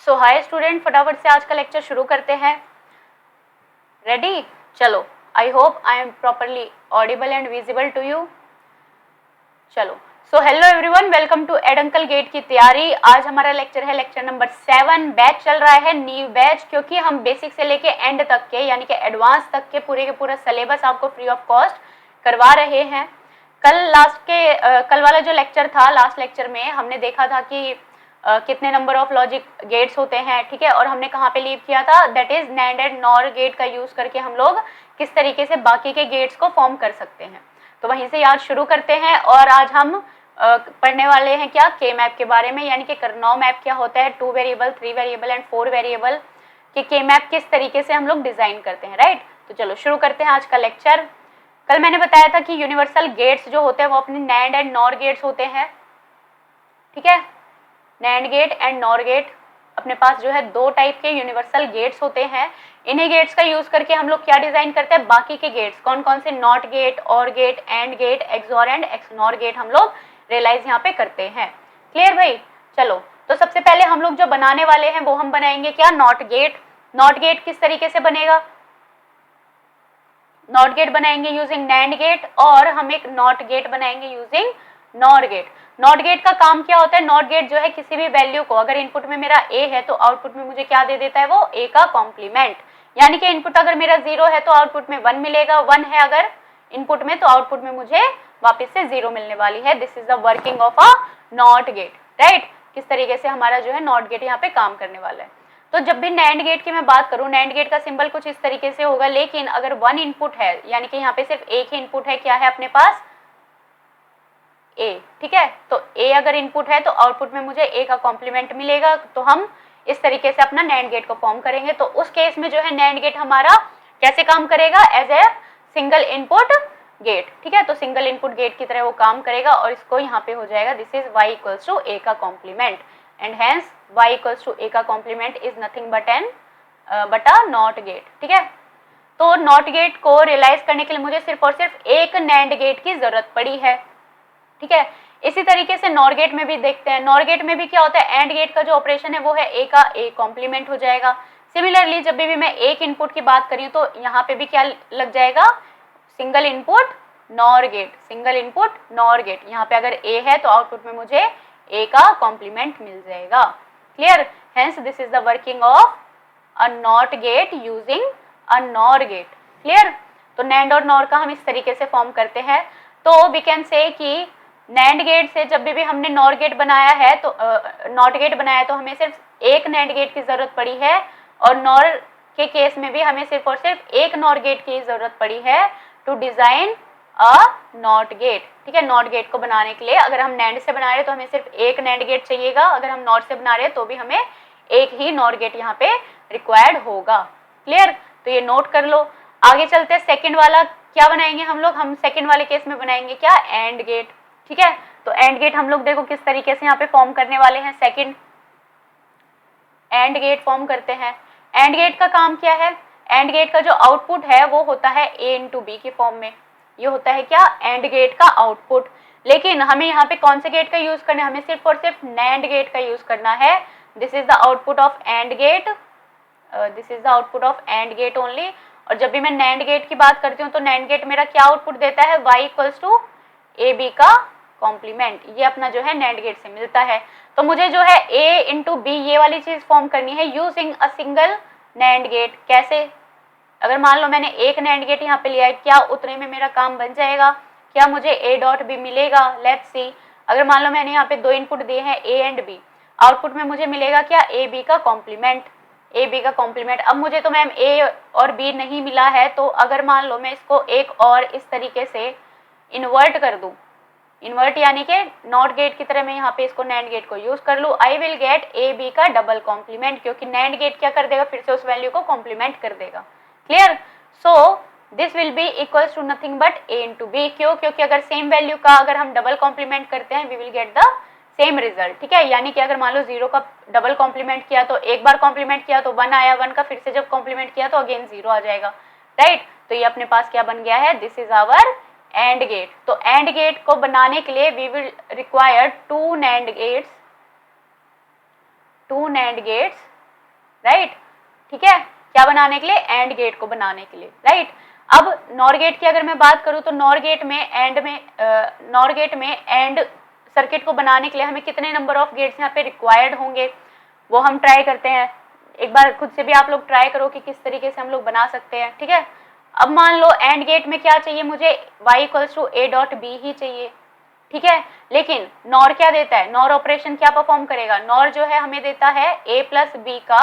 सो hi student, फटाफट से आज का लेक्चर शुरू करते हैं। रेडी? चलो, I hope I am properly audible and visible to you. चलो, so hello everyone, welcome to एडंकल गेट की तैयारी। आज हमारा लेक्चर है लेक्चर नंबर 7। बैच चल रहा है न्यू बैच, क्योंकि हम बेसिक से लेके एंड तक के यानी कि एडवांस तक के पूरे के पूरा सिलेबस आपको फ्री ऑफ कॉस्ट करवा रहे हैं। कल वाला जो लेक्चर था, लास्ट लेक्चर में हमने देखा था कि कितने नंबर ऑफ लॉजिक गेट्स होते हैं, ठीक है, और हमने कहाँ पे लीव किया था, that is NAND and NOR gate का यूज करके हम लोग किस तरीके से बाकी के गेट्स को फॉर्म कर सकते हैं। तो वहीं से आज शुरू करते हैं। और आज हम पढ़ने वाले हैं क्या, के मैप के बारे में, यानी कि करनॉव मैप क्या होता है, 2 वेरिएबल, 3 वेरिएबल एंड 4 वेरिएबल के मैप किस तरीके से हम लोग डिजाइन करते हैं। राइट, तो चलो शुरू करते हैं आज का लेक्चर। कल मैंने बताया था कि यूनिवर्सल गेट्स जो होते हैं वो अपने नैंड एंड नॉर गेट्स होते हैं, ठीक है। NAND gate and NOR gate, अपने पास जो है 2 टाइप के यूनिवर्सल गेट्स होते हैं। इन्हीं गेट्स का यूज करके हम लोग क्या डिजाइन करते हैं, बाकी के गेट्स कौन कौन से, NOT gate, OR gate, AND gate, XOR and XNOR gate हम लोग रियलाइज यहाँ पे करते हैं। क्लियर भाई? चलो, तो सबसे पहले हम लोग जो बनाने वाले हैं वो हम बनाएंगे क्या, नॉट गेट। नॉट गेट किस तरीके से बनेगा, नॉट गेट बनाएंगे यूजिंग नैंड गेट, और हम एक नॉट गेट बनाएंगे using NOR gate. NOT gate का काम क्या होता है, नॉट गेट जो है किसी भी वैल्यू को, अगर इनपुट में मेरा a है तो आउटपुट में मुझे क्या दे देता है, वो a का कॉम्प्लीमेंट। यानी कि इनपुट अगर मेरा 0 है तो आउटपुट में 1 मिलेगा, 1 है अगर इनपुट में तो आउटपुट में मुझे वापस से 0 मिलने वाली है। This is the working of a NOT gate. Right, किस तरीके से हमारा जो है नॉट गेट यहाँ पे काम करने वाला है। तो जब भी नैंड गेट की मैं बात करूं, नैंड गेट का सिंबल कुछ इस तरीके से होगा, लेकिन अगर 1 इनपुट है, यानी कि यहाँ पे सिर्फ एक ही इनपुट है, क्या है अपने पास, a, ठीक है। तो a अगर इनपुट है तो आउटपुट में मुझे a का कॉम्प्लीमेंट मिलेगा। तो हम इस तरीके से अपना नैंड गेट को फॉर्म करेंगे। तो उस केस में जो है नैंड गेट हमारा कैसे काम करेगा, as a single input gate, ठीक है। तो सिंगल इनपुट गेट की तरह वो काम करेगा, और इसको यहाँ पे हो जाएगा, this is y equals to a का complement, and hence y equals to a का complement is nothing but a NOT gate, ठीक है। तो नॉट गेट को रियलाइज करने के लिए मुझे सिर्फ और सिर्फ एक नैंड गेट की जरूरत पड़ी है, ठीक है। इसी तरीके से नॉर गेट में भी देखते हैं। नॉर गेट में भी क्या होता है, एंड गेट का जो ऑपरेशन है वो है a का a कॉम्प्लीमेंट हो जाएगा। सिमिलरली जब भी मैं एक इनपुट की बात करी हूँ तो यहाँ पे भी क्या लग जाएगा, single input NOR gate, single input NOR gate. यहाँ पे अगर a है तो आउटपुट में मुझे a का कॉम्प्लीमेंट मिल जाएगा। Clear? Hence this is the working of a NOT gate using a NOR gate. Clear? तो नैंड और नॉर का हम इस तरीके से फॉर्म करते हैं। तो वी कैन से कि नैंड गेट से जब भी हमने नॉर गेट बनाया है तो नॉट गेट बनाया तो हमें सिर्फ एक नैंड गेट की जरूरत पड़ी है, और नॉर के केस में भी हमें सिर्फ और सिर्फ एक नॉर गेट की जरूरत पड़ी है to design a NOT gate, ठीक है। नॉट गेट को बनाने के लिए अगर हम नैंड से बना रहे तो हमें सिर्फ एक नैंड गेट चाहिएगा, अगर हम नॉट से बना रहे तो भी हमें एक ही नॉर गेट यहाँ पे रिक्वायर्ड होगा। क्लियर? तो ये नोट कर लो। आगे चलते हैं, सेकेंड वाला क्या बनाएंगे हम लोग, हम सेकेंड वाले केस में बनाएंगे क्या, एंड गेट, ठीक है। तो एंड गेट हम लोग देखो किस तरीके से यहाँ पे फॉर्म करने वाले हैं, सेकंड एंड गेट फॉर्म करते हैं। एंड गेट का काम क्या है, एंड गेट का जो आउटपुट है वो होता है a इंटू बी की फॉर्म में, ये होता है क्या, एंड गेट का आउटपुट। लेकिन हमें यहाँ पे कौन से गेट का यूज करना है, हमें सिर्फ और सिर्फ नैंड गेट का यूज करना है। This is the output of AND gate, this is the output of AND gate only. और जब भी मैं नैंड गेट की बात करती हूँ तो नैंड गेट मेरा क्या आउटपुट देता है, y equals to a B का कॉम्प्लीमेंट, ये अपना जो है नैंड गेट से मिलता है। तो मुझे जो है a इंटू बी ये वाली चीज फॉर्म करनी है using a single NAND gate. कैसे, अगर मान लो मैंने एक नैंड गेट यहाँ पे लिया है, क्या उतने में मेरा काम बन जाएगा, क्या मुझे a डॉट बी मिलेगा, लेट्स सी। अगर मान लो मैंने यहाँ पे 2 इनपुट दिए हैं a एंड b, आउटपुट में मुझे मिलेगा क्या, a b का कॉम्प्लीमेंट, a b का कॉम्प्लीमेंट। अब मुझे तो मैम a और b नहीं मिला है, तो अगर मान लो मैं इसको एक और इस तरीके से इन्वर्ट कर दूं, इन्वर्ट यानी कि नॉट गेट की तरह मैं यहाँ पे इसको नैंड गेट को यूज कर लूँ, I will get a B का डबल कॉम्प्लीमेंट, क्योंकि नैंड गेट क्या कर देगा, फिर से उस वैल्यू को कॉम्प्लीमेंट कर देगा। Clear? So this will be equals to nothing but a into b. क्यों? क्योंकि अगर सेम वैल्यू का अगर हम डबल कॉम्प्लीमेंट करते हैं we will get the same result, ठीक है। यानी कि अगर मान लो 0 का डबल कॉम्प्लीमेंट किया तो एक बार कॉम्प्लीमेंट किया तो 1 आया, 1 का फिर से जब कॉम्प्लीमेंट किया तो अगेन 0 आ जाएगा। राइट? तो ये अपने पास क्या बन गया है, this is our AND gate. तो एंड गेट को बनाने के लिए we will require 2 NAND gates right, ठीक है, क्या बनाने के लिए, एंड गेट को बनाने के लिए, राइट। अब नॉर गेट की अगर मैं बात करूं तो नॉर गेट में एंड सर्किट को बनाने के लिए हमें कितने नंबर ऑफ गेट्स यहाँ पे रिक्वायर्ड होंगे वो हम ट्राई करते हैं। एक बार खुद से भी आप लोग ट्राई करो कि किस तरीके से हम लोग बना सकते हैं, ठीक है। अब मान लो एंड गेट में क्या चाहिए मुझे, y equals to a dot B ही चाहिए, ठीक है। लेकिन नॉर क्या देता है, नॉर ऑपरेशन क्या परफॉर्म करेगा, नॉर जो है हमें देता है a प्लस बी का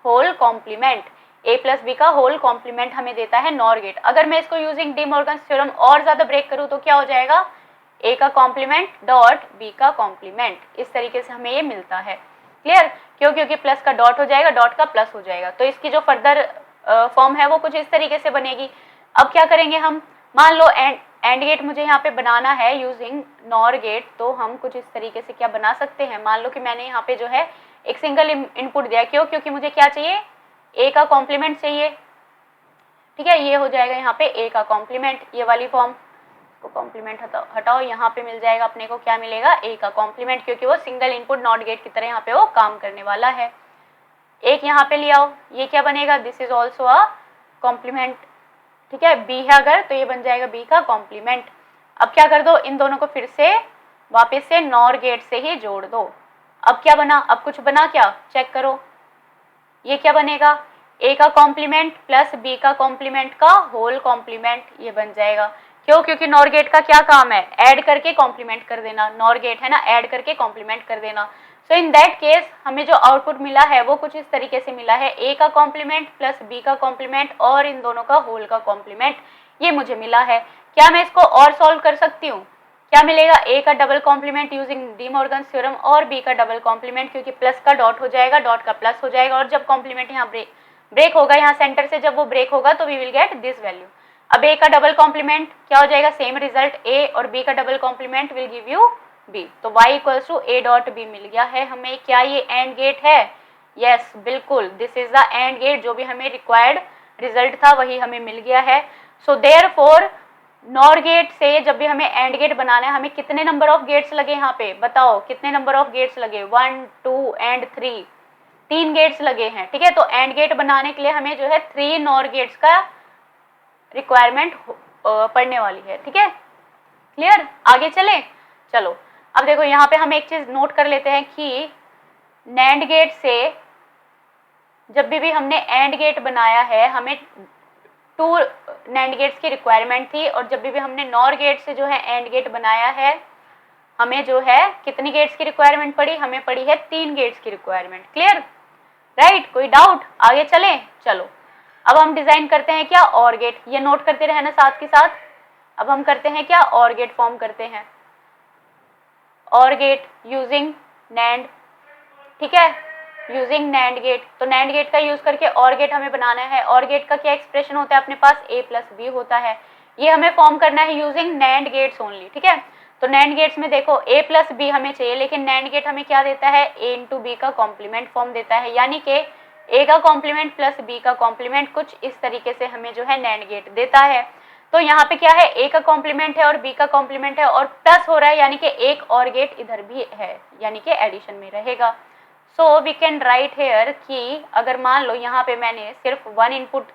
whole complement, a plus B का होल कॉम्प्लीमेंट हमें देता है नॉर गेट। अगर मैं इसको यूजिंग डी मॉर्गन थ्योरम और ज्यादा ब्रेक करूं तो क्या हो जाएगा, a का कॉम्प्लीमेंट डॉट b का कॉम्प्लीमेंट, इस तरीके से हमें ये मिलता है। क्लियर, क्यों, क्योंकि प्लस का डॉट हो जाएगा, डॉट का प्लस हो जाएगा, तो इसकी जो फर्दर फॉर्म है वो कुछ इस तरीके से बनेगी। अब क्या करेंगे हम, मान लो एंड गेट मुझे यहाँ पे बनाना है यूजिंग नॉर गेट, तो हम कुछ इस तरीके से क्या बना सकते हैं। मान लो कि मैंने यहाँ पे जो है एक सिंगल इनपुट दिया, क्यों, क्योंकि मुझे क्या चाहिए, a का कॉम्प्लीमेंट चाहिए, ठीक है। ये हो जाएगा यहाँ पे a का कॉम्प्लीमेंट, ये वाली फॉर्म को कॉम्प्लीमेंट हटाओ, यहाँ पे मिल जाएगा अपने को, क्या मिलेगा, a का कॉम्प्लीमेंट, क्योंकि वो सिंगल इनपुट नॉट गेट की तरह यहाँ पे वो काम करने वाला है। एक यहाँ पे ले आओ, ये क्या बनेगा, this is also a compliment, ठीक है। b है अगर तो ये बन जाएगा b का कॉम्प्लीमेंट। अब क्या कर दो, इन दोनों को फिर से वापस से नॉर गेट से ही जोड़ दो। अब क्या बना, अब कुछ बना क्या, चेक करो, ये क्या बनेगा, a का कॉम्प्लीमेंट प्लस b का कॉम्प्लीमेंट का होल कॉम्प्लीमेंट, ये बन जाएगा। क्यों, क्योंकि नॉर गेट का क्या काम है, ऐड करके कॉम्प्लीमेंट कर देना, नॉर गेट है ना, ऐड करके कॉम्प्लीमेंट कर देना। सो इन दैट केस हमें जो आउटपुट मिला है वो कुछ इस तरीके से मिला है, a का कॉम्प्लीमेंट प्लस b का कॉम्प्लीमेंट और इन दोनों का होल का कॉम्प्लीमेंट, ये मुझे मिला है। क्या मैं इसको और सॉल्व कर सकती हूँ, क्या मिलेगा, a का double complement using De Morgan theorem और b का डबल कॉम्प्लीमेंट, क्योंकि प्लस का डॉट हो जाएगा, डॉट का प्लस हो जाएगा, और जब कॉम्प्लीमेंट यहाँ ब्रेक होगा, यहाँ सेंटर से जब वो ब्रेक होगा तो we will get this value. अब a का डबल कॉम्प्लीमेंट क्या हो जाएगा, सेम रिजल्ट a, और b का double complement will give you b, तो y equals to a dot b मिल गया है हमें। क्या ये एंड गेट है, यस बिल्कुल, this is the AND gate, जो भी हमें रिक्वायर्ड रिजल्ट था वही हमें मिल गया है। सो देयरफॉर नॉर गेट से जब भी हमें एंड गेट बनाना है, हमें कितने नंबर ऑफ गेट्स लगे यहाँ पे, बताओ कितने नंबर ऑफ गेट्स लगे, 1 2 एंड 3, 3 गेट्स लगे हैं, ठीक है। तो एंड गेट बनाने के लिए हमें जो है 3 नॉर गेट्स का रिक्वायरमेंट पड़ने वाली है, ठीक है। क्लियर, आगे चले, चलो। अब देखो यहाँ पे हम एक चीज नोट कर लेते हैं कि नैंड गेट से जब भी हमने एंड गेट बनाया है, हमें 2 नैंड गेट्स की रिक्वायरमेंट थी, और जब भी हमने नॉर गेट से जो है एंड गेट बनाया है, हमें जो है कितनी गेट्स की रिक्वायरमेंट पड़ी, हमें पड़ी है 3 गेट्स की रिक्वायरमेंट। क्लियर, राइट, कोई डाउट, आगे चले, चलो। अब हम डिजाइन करते हैं क्या, और गेट, ये नोट करते रहना साथ के साथ। अब हम करते हैं क्या, और गेट फॉर्म करते हैं, और गेट यूजिंग नैंड, ठीक है, यूजिंग नैंड गेट। तो नैंड गेट का यूज करके और गेट हमें बनाना है। और गेट का क्या एक्सप्रेशन होता है अपने पास, a प्लस बी होता है, ये हमें फॉर्म करना है यूजिंग नैंड गेट्स ओनली, ठीक है। तो नैंड गेट्स में देखो a प्लस बी हमें चाहिए, लेकिन नैंड गेट हमें क्या देता है, a इंटू बी का कॉम्प्लीमेंट फॉर्म देता है, यानी कि a का कॉम्प्लीमेंट प्लस b का कॉम्प्लीमेंट, कुछ इस तरीके से हमें जो है नैंड गेट देता है। तो यहाँ पे क्या है, a का कॉम्प्लीमेंट है और b का कॉम्प्लीमेंट है और प्लस हो रहा है, यानी कि एक और गेट इधर भी है, यानी कि एडिशन में रहेगा। So we can write here कि अगर मान लो यहाँ पे मैंने सिर्फ 1 इनपुट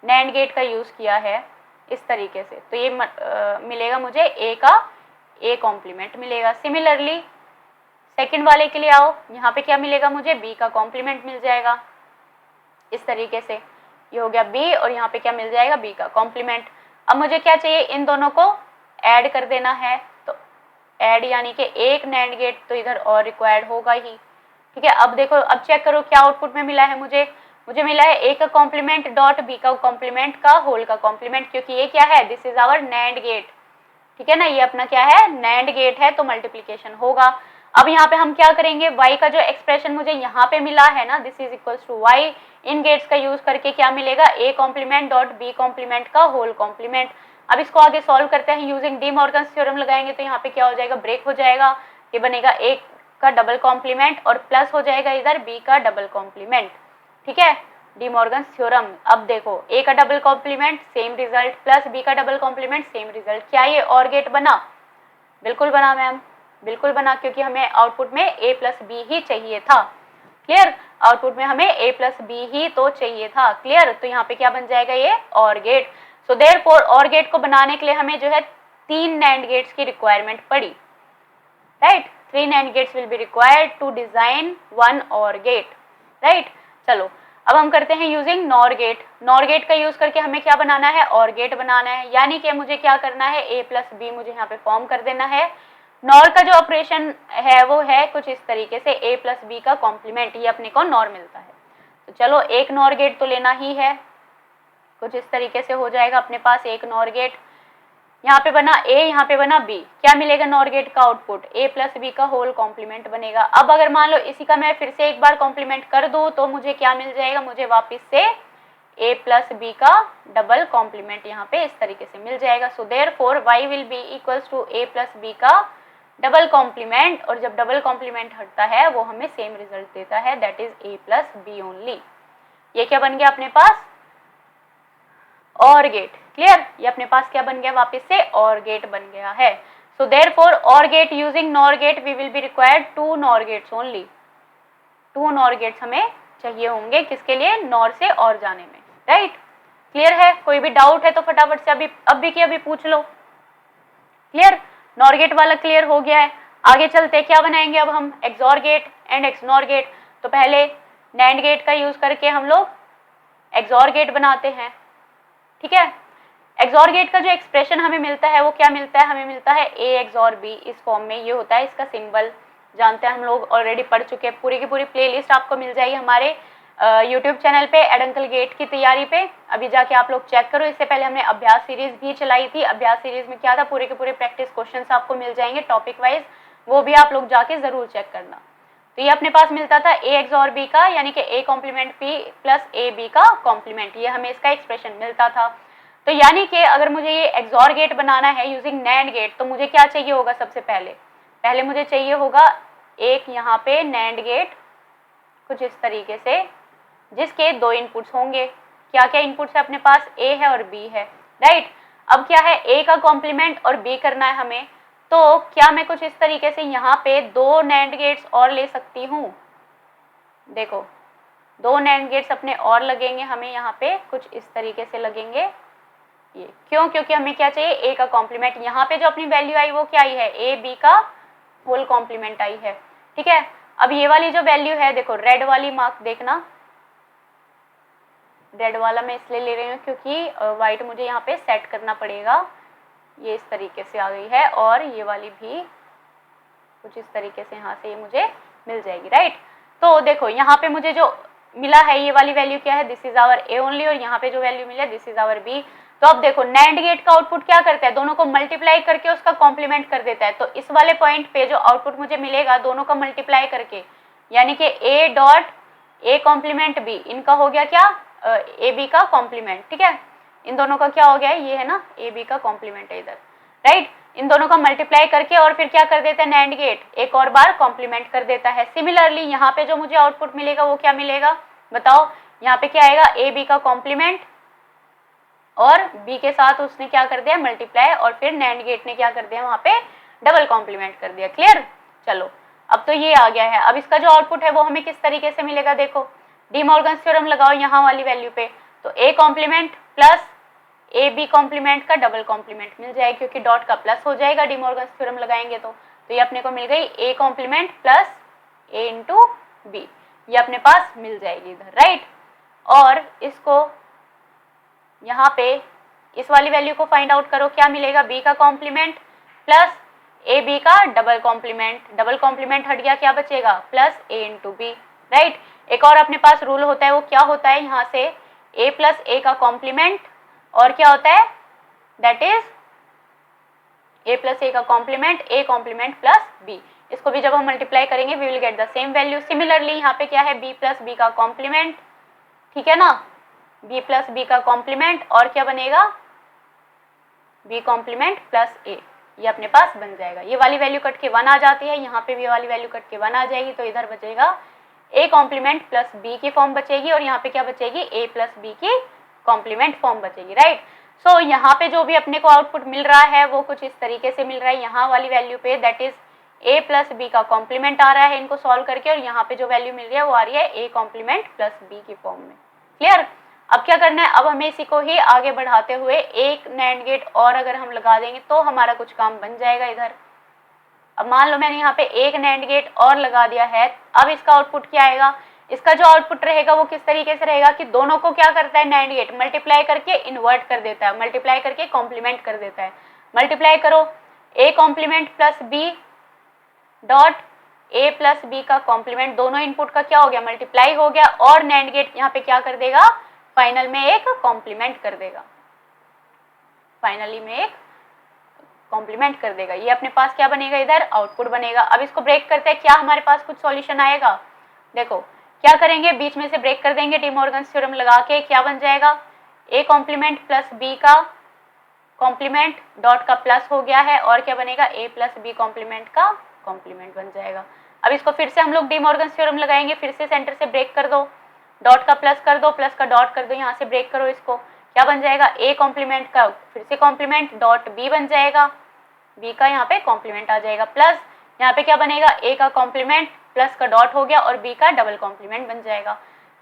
नैंड गेट का यूज किया है इस तरीके से, तो ये मिलेगा मुझे a का a कॉम्प्लीमेंट मिलेगा। सिमिलरली सेकंड वाले के लिए आओ, यहाँ पे क्या मिलेगा मुझे, b का कॉम्प्लीमेंट मिल जाएगा इस तरीके से, ये हो गया b, और यहाँ पे क्या मिल जाएगा, b का कॉम्प्लीमेंट। अब मुझे क्या चाहिए, इन दोनों को ऐड कर देना है, तो ऐड यानी कि एक नैंड गेट तो इधर और रिक्वायर्ड होगा ही, ठीक है। अब देखो, अब चेक करो क्या आउटपुट में मिला है मुझे मिला है a का कॉम्प्लीमेंट डॉट b का कॉम्प्लीमेंट का होल का कॉम्प्लीमेंट, क्योंकि ये क्या है, this is our NAND gate, ठीक है ना, ये अपना क्या है, नैंड गेट है, तो मल्टीप्लीकेशन होगा। अब यहाँ पे हम क्या करेंगे, y का जो एक्सप्रेशन मुझे यहाँ पे मिला है ना, this is equals to y, इन गेट्स का यूज करके क्या मिलेगा, a complement dot b complement का होल कॉम्प्लीमेंट। अब इसको आगे सॉल्व करते हैं यूजिंग डी मॉर्गन थ्योरम लगाएंगे, तो यहाँ पे क्या हो जाएगा, ब्रेक हो जाएगा, ये बनेगा a का डबल कॉम्प्लीमेंट और प्लस हो जाएगा इधर b का डबल कॉम्प्लीमेंट, ठीक है, डी मॉर्गन थ्योरम। अब देखो a का double complement same result plus b का डबल कॉम्प्लीमेंट सेम रिजल्ट, क्या ये और गेट बना, बिल्कुल बना मैम, बिल्कुल बना, क्योंकि हमें आउटपुट में a प्लस बी ही चाहिए था। क्लियर, आउटपुट में हमें a प्लस बी ही तो चाहिए था। क्लियर, तो यहाँ पे क्या बन जाएगा ये और gate. So therefore OR gate को बनाने के लिए हमें जो है 3 नैंड गेट्स की रिक्वायरमेंट पड़ी, right. 3 NAND gates will be required to design 1 OR gate, right. चलो अब हम करते हैं using NOR gate. NOR gate का यूज करके हमें क्या बनाना है, और गेट बनाना है, यानी कि मुझे क्या करना है, a प्लस बी मुझे यहाँ पे फॉर्म कर देना है। नॉर का जो ऑपरेशन है वो है कुछ इस तरीके से, a प्लस बी का कॉम्प्लीमेंट, ये अपने को नॉर मिलता है। तो चलो एक नॉर गेट तो लेना ही है, कुछ इस तरीके से हो जाएगा अपने पास एक नॉर गेट। यहाँ पे बना a, यहाँ पे बना b, क्या मिलेगा नॉर गेट का आउटपुट, a प्लस बी का होल कॉम्प्लीमेंट बनेगा। अब अगर मान लो इसी का मैं फिर से एक बार कॉम्प्लीमेंट कर दूं तो मुझे क्या मिल जाएगा, मुझे वापस से a प्लस बी का डबल कॉम्प्लीमेंट यहाँ पे इस तरीके से मिल जाएगा। So therefore y will be equals to a plus B का डबल कॉम्प्लीमेंट, और जब डबल कॉम्प्लीमेंट हटता है वो हमें सेम रिजल्ट देता है, that is a plus b only. ये क्या बन गया अपने पास, और गेट। क्लियर, ये अपने पास क्या बन गया, वापस से और गेट बन गया है। So therefore OR gate using NOR gate we will be required 2 NOR gates only. 2 NOR gates हमें चाहिए होंगे, किसके लिए, नॉर से और जाने में, राइट। क्लियर है, कोई भी डाउट है तो फटाफट से अभी की अभी पूछ लो। क्लियर, नॉर गेट वाला क्लियर हो गया है। आगे चलते क्या बनाएंगे अब हम, XOR gate and XNOR gate. तो पहले नैंड गेट का यूज करके हम लोग एक्सॉर गेट बनाते हैं, ठीक है। एक्सॉर गेट का जो एक्सप्रेशन हमें मिलता है वो क्या मिलता है, हमें मिलता है a एक्सॉर b, इस फॉर्म में ये होता है इसका सिंबल, जानते हैं हम लोग, ऑलरेडी पढ़ चुके हैं। पूरी की पूरी प्लेलिस्ट आपको मिल जाएगी हमारे यूट्यूब चैनल पे एडंकल गेट की तैयारी पे, अभी जाके आप लोग चेक करो। इससे पहले हमने अभ्यास सीरीज भी चलाई थी, अभ्यास सीरीज में क्या था, पूरे के पूरे प्रैक्टिस क्वेश्चन आपको मिल जाएंगे टॉपिक वाइज, वो भी आप लोग जाके जरूर चेक करना। तो ये अपने पास मिलता था a एक्सॉर b का, यानी कि a complement p plus a b का कॉम्प्लीमेंट, ये हमें इसका एक्सप्रेशन मिलता था। तो यानी कि अगर मुझे ये एक्सॉर गेट बनाना है यूजिंग नैंड गेट, तो मुझे क्या चाहिए होगा, सबसे पहले मुझे चाहिए होगा एक यहाँ पे नैंड गेट कुछ इस तरीके से, जिसके 2 इनपुट्स होंगे। क्या क्या इनपुट्स है अपने पास, a है और b है, राइट। अब क्या है, a का कॉम्प्लीमेंट और b करना है हमें, तो क्या मैं कुछ इस तरीके से यहाँ पे 2 नैंड गेट्स और ले सकती हूँ। देखो 2 नैंड गेट्स अपने और लगेंगे हमें, यहाँ पे कुछ इस तरीके से लगेंगे, ये क्यों, क्योंकि हमें क्या चाहिए, a का कॉम्प्लीमेंट। यहाँ पे जो अपनी वैल्यू आई वो क्या आई है, a b का होल कॉम्प्लीमेंट आई है, ठीक है। अब ये वाली जो वैल्यू है, देखो रेड वाली मार्क देखना, रेड वाला मैं इसलिए ले रही हूँ क्योंकि व्हाइट मुझे यहाँ पे सेट करना पड़ेगा, ये इस तरीके से आ गई है, और ये वाली भी कुछ इस तरीके से यहाँ से ये मुझे मिल जाएगी, राइट। तो देखो यहाँ पे मुझे जो मिला है ये वाली वैल्यू क्या है, this is our a only, और यहाँ पे जो वैल्यू मिला है दिस इज आवर b। तो अब देखो नैंड गेट का आउटपुट क्या करता है, दोनों को मल्टीप्लाई करके उसका कॉम्प्लीमेंट कर देता है। तो इस वाले पॉइंट पे जो आउटपुट मुझे मिलेगा दोनों का मल्टीप्लाई करके, यानी कि a dot a complement b, इनका हो गया क्या, a b का कॉम्प्लीमेंट, ठीक है। इन दोनों का क्या हो गया, ये है ना a b का कॉम्प्लीमेंट है इधर, राइट। इन दोनों का मल्टीप्लाई करके और फिर क्या कर देता है नैंड गेट, एक और बार कॉम्प्लीमेंट कर देता है। सिमिलरली यहाँ पे जो मुझे आउटपुट मिलेगा वो क्या मिलेगा, बताओ, यहाँ पे क्या आएगा, a b का कॉम्प्लीमेंट और b के साथ उसने क्या कर दिया, मल्टीप्लाई, और फिर नैंड गेट ने क्या कर दिया, वहां पे डबल कॉम्प्लीमेंट कर दिया। क्लियर, चलो अब तो ये आ गया है। अब इसका जो आउटपुट है वो हमें किस तरीके से मिलेगा, देखो डी मॉर्गन्स थ्योरम लगाओ यहाँ वाली वैल्यू पे, तो a complement plus a b complement का डबल कॉम्प्लीमेंट मिल जाएगा, क्योंकि डॉट का प्लस हो जाएगा डी मॉर्गन्स थ्योरम लगाएंगे तो ये अपने को मिल गई a complement plus a into b, ये अपने पास मिल जाएगी इधर, राइट। और इसको यहाँ पे इस वाली वैल्यू को फाइंड आउट करो, क्या मिलेगा, b का कॉम्प्लीमेंट प्लस ए बी का डबल कॉम्प्लीमेंट हट गया, क्या बचेगा, plus a into b, right. एक और अपने पास रूल होता है, वो क्या होता है, यहाँ से a प्लस a का कॉम्प्लीमेंट और क्या होता है, that is a plus a का complement a complement plus b। इसको भी जब हम मल्टीप्लाई करेंगे we will get the same value. Similarly यहाँ पे क्या है, b प्लस b का कॉम्प्लीमेंट, ठीक है ना, b प्लस b का कॉम्प्लीमेंट और क्या बनेगा, b कॉम्प्लीमेंट प्लस a, ये अपने पास बन जाएगा। ये वाली वैल्यू कट के 1 आ जाती है, यहाँ पे भी वाली वैल्यू कट के 1 आ जाएगी, तो इधर बचेगा a कॉम्प्लीमेंट प्लस b की फॉर्म बचेगी और यहाँ पे क्या बचेगी, a प्लस b की कॉम्प्लीमेंट फॉर्म बचेगी, राइट। सो यहाँ पे जो भी अपने को आउटपुट मिल रहा है वो कुछ इस तरीके से मिल रहा है, यहाँ वाली वैल्यू पे that is A plus B का कॉम्प्लीमेंट आ रहा है इनको सॉल्व करके, और यहाँ पे जो वैल्यू मिल रही है वो आ रही है ए कॉम्प्लीमेंट प्लस बी की फॉर्म में। क्लियर? अब क्या करना है, अब हमें इसी को ही आगे बढ़ाते हुए एक नैंड गेट और अगर हम लगा देंगे तो हमारा कुछ काम बन जाएगा इधर। अब मान लो मैंने यहाँ पे एक नैंड गेट और लगा दिया है, अब इसका आउटपुट क्या आएगा, इसका जो आउटपुट रहेगा वो किस तरीके से रहेगा कि दोनों को क्या करता है नैंड गेट, मल्टीप्लाई करके इन्वर्ट कर देता है, मल्टीप्लाई करके कॉम्प्लीमेंट कर देता है। मल्टीप्लाई करो A complement plus B dot A plus B का कॉम्प्लीमेंट, दोनों इनपुट का क्या हो गया, मल्टीप्लाई हो गया, और नैंड गेट यहाँ पे क्या कर देगा, फाइनल में एक कॉम्प्लीमेंट कर देगा, फाइनली में एक कॉम्प्लीमेंट कर देगा। ये अपने पास क्या बनेगा, इधर आउटपुट बनेगा। अब इसको ब्रेक करते हैं, क्या हमारे पास कुछ सॉल्यूशन आएगा, देखो क्या करेंगे, बीच में से ब्रेक कर देंगे डी मॉर्गन्स थ्योरम लगा के, क्या बन जाएगा, ए कॉम्प्लीमेंट प्लस बी का कॉम्प्लीमेंट डॉट का प्लस हो गया है, और क्या बनेगा, ए प्लस बी कॉम्प्लीमेंट का कॉम्प्लीमेंट बन जाएगा। अब इसको फिर से हम लोग डी मॉर्गन्स थ्योरम लगाएंगे, फिर से सेंटर से ब्रेक कर दो, डॉट का प्लस कर दो, प्लस का डॉट कर दो, यहाँ से ब्रेक करो इसको, क्या बन जाएगा, ए कॉम्प्लीमेंट का फिर से कॉम्प्लीमेंट डॉट बी बन जाएगा, बी का यहाँ पे कॉम्प्लीमेंट आ जाएगा, प्लस यहाँ पे क्या बनेगा, ए का कॉम्प्लीमेंट प्लस का डॉट हो गया और बी का डबल कॉम्प्लीमेंट बन जाएगा।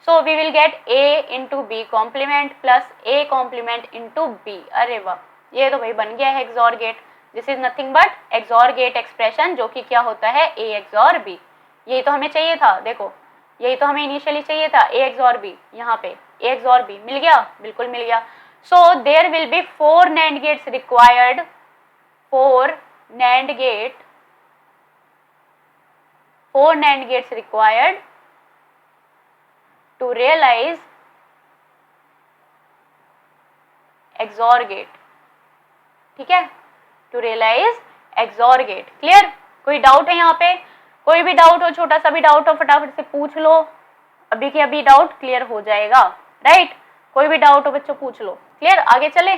So we will get A into B complement plus A complement into B. अरे वाह, ये तो भाई बन गया है XOR gate. This is nothing but XOR gate expression, जो कि क्या होता है, ए एक्सॉर बी। यही तो हमें चाहिए था, देखो यही तो हमें इनिशियली चाहिए था, ए एक्सॉर बी, यहाँ पे ए एक्सॉर बी मिल गया, बिल्कुल मिल गया। So there will be 4 NAND gates required, 4 NAND gates required to realize XOR gate, ठीक है, to realize XOR gate। Clear? कोई डाउट है यहाँ पे, कोई भी डाउट हो, छोटा सा भी डाउट हो, फटाफट से पूछ लो, अभी के अभी डाउट क्लियर हो जाएगा, राइट? कोई भी डाउट हो बच्चों पूछ लो। क्लियर? आगे चले,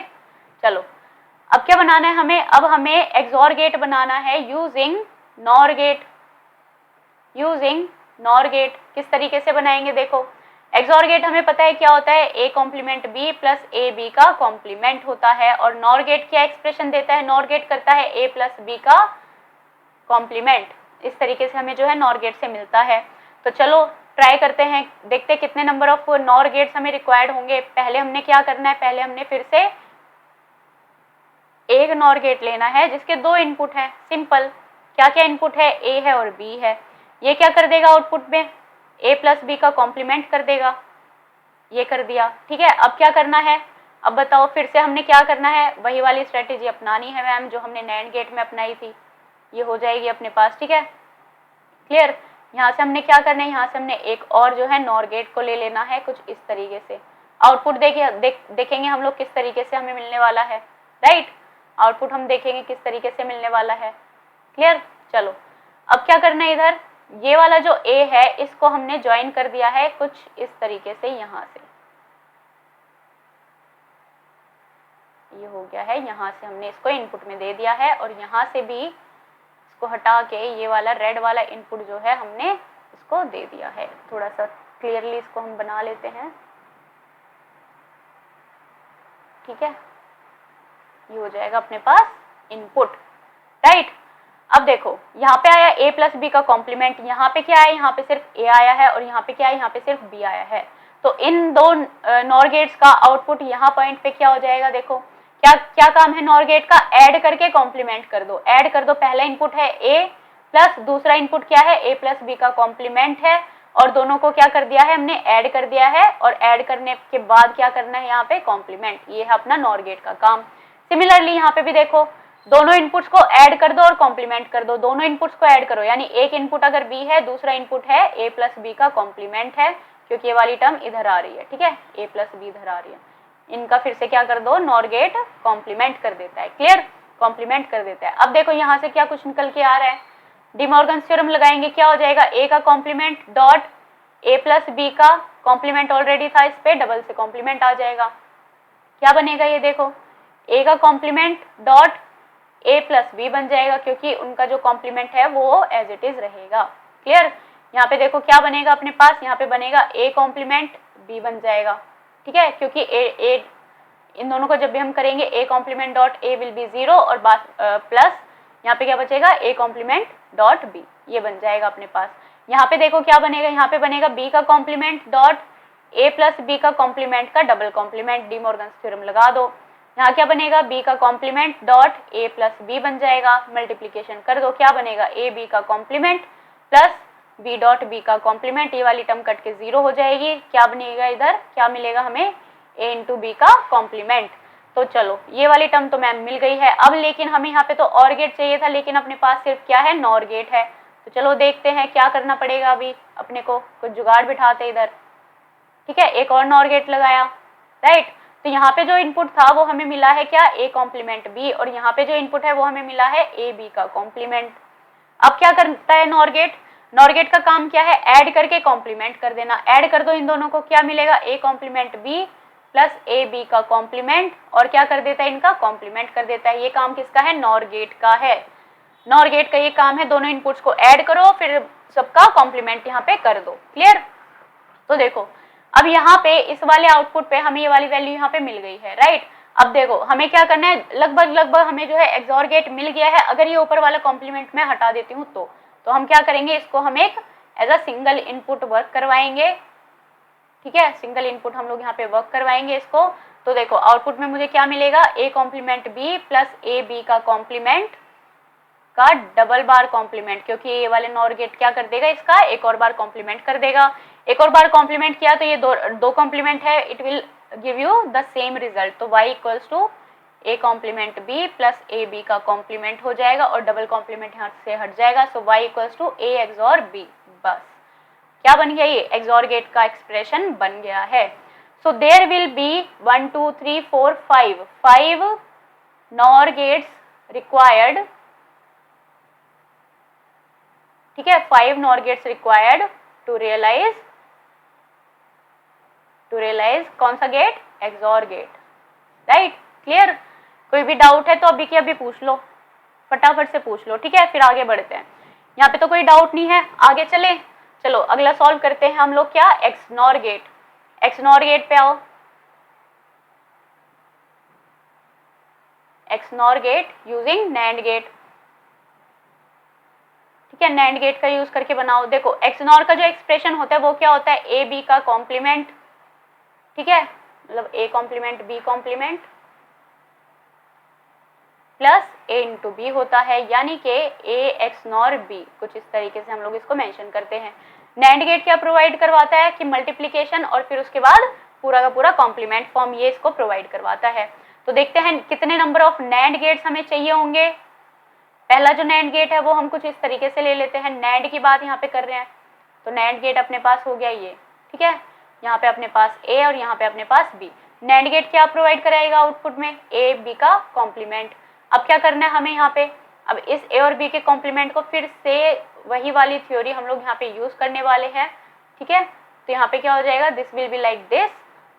चलो अब क्या बनाना है हमें, अब हमें XOR गेट बनाना है using NOR gate. Using NOR gate किस तरीके से बनाएंगे, देखो XOR गेट हमें पता है क्या होता है, A complement B plus A B का कॉम्प्लीमेंट होता है, और NOR गेट क्या एक्सप्रेशन देता है, NOR गेट करता है ए प्लस बी का कॉम्प्लीमेंट। इस तरीके से हमें जो है NOR गेट से मिलता है। तो चलो ट्राई करते हैं, देखते हैं कितने नंबर ऑफ NOR गेट्स हमें रिक्वायर्ड होंगे। पहले हमने क्या करना है, पहले हमने फिर से एक NOR गेट लेना है जिसके 2 इनपुट हैं, सिंपल। क्या क्या इनपुट है, ए है और बी है। ये क्या कर देगा आउटपुट में, ए प्लस बी का कॉम्प्लीमेंट कर देगा, ये कर दिया, ठीक है। अब क्या करना है, अब बताओ फिर से हमने क्या करना है, वही वाली स्ट्रेटेजी अपनानी है मैम जो हमने NAND गेट में अपनाई थी, ये हो जाएगी अपने पास, ठीक है। क्लियर? यहाँ से हमने क्या करना है, यहाँ से हमने एक और जो है NOR गेट को ले लेना है कुछ इस तरीके से। आउटपुट देखेंगे हम लोग किस तरीके से हमें मिलने वाला है, राइट? आउटपुट हम देखेंगे किस तरीके से मिलने वाला है। क्लियर? चलो अब क्या करना है, इधर ये वाला जो ए है इसको हमने ज्वाइन कर दिया है कुछ इस तरीके से, यहाँ से ये हो गया है, यहाँ से हमने इसको इनपुट में दे दिया है, और यहाँ से भी इसको हटा के ये वाला रेड वाला इनपुट जो है हमने इसको दे दिया है। थोड़ा सा क्लियरली इसको हम बना लेते हैं, ठीक है, ये हो जाएगा अपने पास इनपुट, राइट। अब देखो यहाँ पे आया ए प्लस बी का कॉम्प्लीमेंट, यहाँ पे क्या है, यहाँ पे सिर्फ ए आया है, और यहाँ पे क्या है, यहाँ पे सिर्फ बी आया है। तो इन दो NOR गेट्स का आउटपुट यहाँ पॉइंट पे क्या हो जाएगा, देखो क्या क्या काम है NOR गेट का, ऐड करके कॉम्प्लीमेंट कर दो, ऐड कर दो। पहला इनपुट है ए प्लस दूसरा इनपुट क्या है, ए प्लस बी का कॉम्प्लीमेंट है, और दोनों को क्या कर दिया है हमने, ऐड कर दिया है, और ऐड करने के बाद क्या करना है यहाँ पे, कॉम्प्लीमेंट। ये है अपना NOR गेट का काम। सिमिलरली यहाँ पे भी देखो, दोनों इनपुट्स को ऐड कर दो और कॉम्प्लीमेंट कर दो, दोनों इनपुट्स को ऐड करो, यानी एक इनपुट अगर बी है, दूसरा इनपुट है ए प्लस बी का कॉम्प्लीमेंट है, क्योंकि ये वाली टर्म इधर आ रही है, ठीक है, ए प्लस बी इधर आ रही है। इनका फिर से क्या कर दो, NOR गेट कॉम्प्लीमेंट कर देता है। क्लियर? कॉम्प्लीमेंट कर देता है। अब देखो यहाँ से क्या कुछ निकल के आ रहा है, डी मॉर्गन्स थ्योरम लगाएंगे, क्या हो जाएगा, ए का complement dot A plus B का कॉम्प्लीमेंट ऑलरेडी था, इस पे डबल से कॉम्प्लीमेंट आ जाएगा। क्या बनेगा, ये देखो ए का complement dot A plus B बन जाएगा, क्योंकि उनका जो कॉम्प्लीमेंट है वो एज इट इज रहेगा। क्लियर? यहाँ पे देखो क्या बनेगा अपने पास, यहाँ पे बनेगा ए कॉम्प्लीमेंट बी बन जाएगा, ठीक है, क्योंकि ए इन दोनों को जब भी हम करेंगे A complement dot A will be 0 और प्लस यहाँ पे क्या बचेगा, a कॉम्प्लीमेंट डॉट b, ये बन जाएगा अपने पास। यहाँ पे देखो क्या बनेगा, यहाँ पे बनेगा b का complement dot a plus b का कॉम्प्लीमेंट का double complement, De Morgan's theorem लगा दो। यहाँ क्या बनेगा, b का complement dot a plus b बन जाएगा, मल्टीप्लीकेशन कर दो, क्या बनेगा, a b का complement plus b dot b का कॉम्प्लीमेंट, ये वाली टर्म कट के 0 हो जाएगी, क्या बनेगा इधर, क्या मिलेगा हमें, a इंटू b का कॉम्प्लीमेंट। तो चलो ये वाली टर्म तो मैम मिल गई है। अब लेकिन हमें यहाँ पे तो और गेट चाहिए था, लेकिन अपने पास सिर्फ क्या है, नॉर गेट है। तो चलो देखते हैं क्या करना पड़ेगा, अभी अपने को कुछ जुगाड़ बिठाते इधर। ठीक है, एक और नॉर गेट लगाया, राइट। तो यहाँ पे जो इनपुट था वो हमें मिला है क्या, a कॉम्प्लीमेंट b, और यहाँ पे जो इनपुट है वो हमें मिला है a b का कॉम्प्लीमेंट। अब क्या करता है नॉर गेट, नॉर गेट का काम क्या है, ऐड करके कॉम्प्लीमेंट कर देना। ऐड कर दो इन दोनों को, क्या मिलेगा, a complement b plus A B का कॉम्प्लीमेंट, और क्या कर देता है, इनका कॉम्प्लीमेंट कर देता है। ये काम किसका है, नॉर गेट का है। नॉर गेट का ये काम है, दोनों इनपुट्स को ऐड करो फिर सबका कॉम्प्लीमेंट यहाँ पे कर दो। क्लियर। तो देखो अब यहाँ पे इस वाले आउटपुट पे हमें ये वाली वैल्यू यहाँ पे मिल गई है, राइट। अब देखो हमें क्या करना है, लगभग हमें जो है एक्सॉर गेट मिल गया है। अगर ये ऊपर वाला कॉम्प्लीमेंट मैं हटा देती हूँ तो हम क्या करेंगे, इसको हम एक as a single input work करवाएंगे। ठीक है, सिंगल इनपुट हम लोग यहाँ पे वर्क करवाएंगे इसको। तो देखो आउटपुट में मुझे क्या मिलेगा, a complement b plus A B का कॉम्प्लीमेंट का डबल बार कॉम्प्लीमेंट, क्योंकि ये वाले नॉर गेट क्या कर देगा, इसका एक और बार कॉम्प्लीमेंट कर देगा। एक और बार कॉम्प्लीमेंट किया तो ये दो कॉम्प्लीमेंट है, it will give you the same result. तो y equals to a complement b plus A B का कॉम्प्लीमेंट हो जाएगा और डबल कॉम्प्लीमेंट यहाँ से हट जाएगा। So y equals to a XOR b, बस क्या बन गया, ये एक्सॉर गेट का एक्सप्रेशन बन गया है। So there will be 1 2 3 4 5 NOR gates required. ठीक है, 5 NOR gates required to realise कौन सा gate, XOR gate, right. Clear. कोई भी डाउट है तो अभी की अभी पूछ लो, फटाफट से पूछ लो। ठीक है, फिर आगे बढ़ते हैं। यहाँ पे तो कोई डाउट नहीं है, आगे चले। चलो अगला सॉल्व करते हैं हम लोग, क्या, XNOR gate. XNOR gate पे आओ, XNOR gate using NAND gate. ठीक है, नैंड गेट का यूज करके बनाओ। देखो एक्स नॉर का जो एक्सप्रेशन होता है वो क्या होता है, ए बी का कॉम्प्लीमेंट। ठीक है, मतलब A complement B complement plus A into B होता है, यानी कि ए एक्स नॉर बी, कुछ इस तरीके से हम लोग इसको मेंशन करते हैं। नैंड गेट क्या प्रोवाइड करवाता है कि मल्टीप्लिकेशन और फिर उसके बाद पूरा का पूरा कॉम्प्लीमेंट फॉर्म, ये इसको प्रोवाइड करवाता है। तो देखते हैं कितने नंबर ऑफ नैंड गेट्स हमें चाहिए होंगे। पहला जो नैंड गेट है वो हम कुछ इस तरीके से ले लेते हैं, नैंड की बात यहाँ पे कर रहे हैं तो नैंड गेट अपने पास हो गया ये। ठीक है, यहाँ पे अपने पास ए और यहाँ पे अपने पास बी। नैंड गेट क्या प्रोवाइड कराएगा आउटपुट में, ए बी का कॉम्प्लीमेंट। अब क्या करना है हमें यहाँ पे, अब इस ए और बी के कॉम्प्लीमेंट को फिर से वही वाली थ्योरी हम लोग यहाँ पे यूज करने वाले हैं। ठीक है, तो यहाँ पे क्या हो जाएगा, this will be like this,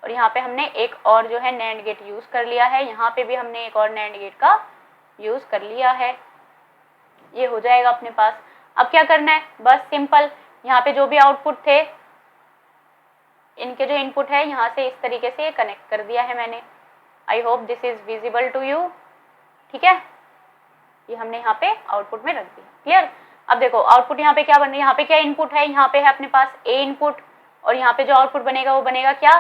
और यहाँ पे हमने एक और जो है नैंड गेट यूज कर लिया है, यहाँ पे भी हमने एक और नैंड गेट का यूज कर लिया है, ये हो जाएगा अपने पास। अब क्या करना है, बस सिंपल, यहाँ पे जो भी आउटपुट थे इनके जो इनपुट है यहाँ से इस तरीके से कनेक्ट कर दिया है मैंने। I hope this is visible to you. ठीक है, ये हमने यहाँ पे आउटपुट में रख दिया। क्लियर। अब देखो आउटपुट यहाँ पे क्या बन रहा है, यहाँ पे क्या इनपुट है, यहाँ पे है अपने पास ए इनपुट, और यहाँ पे जो आउटपुट बनेगा वो बनेगा क्या,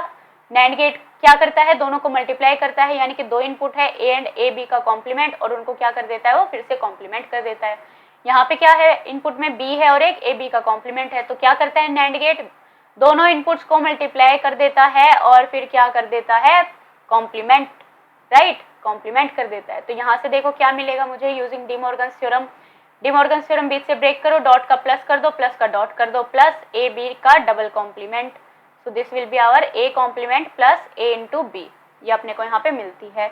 नैंड गेट क्या करता है, दोनों को मल्टीप्लाई करता है, यानी कि दो इनपुट है ए एंड ए बी का कॉम्प्लीमेंट, और उनको क्या कर देता है, वो फिर से कॉम्प्लीमेंट कर देता है। यहाँ पे क्या है, इनपुट में बी है और एक ए बी का कॉम्प्लीमेंट है, तो क्या करता है नैंड गेट, दोनों इनपुट्स को मल्टीप्लाई कर देता है और फिर क्या कर देता है, कॉम्प्लीमेंट, राइट, कॉम्प्लीमेंट कर देता है। तो यहाँ से देखो क्या मिलेगा मुझे, using De Morgan's theorem. De Morgan's theorem बीच से ब्रेक करो, डॉट का प्लस कर दो, प्लस का डॉट कर दो, प्लस ए बी का double complement. So this will be our A complement plus A into B, ये अपने को यहाँ पे मिलती है,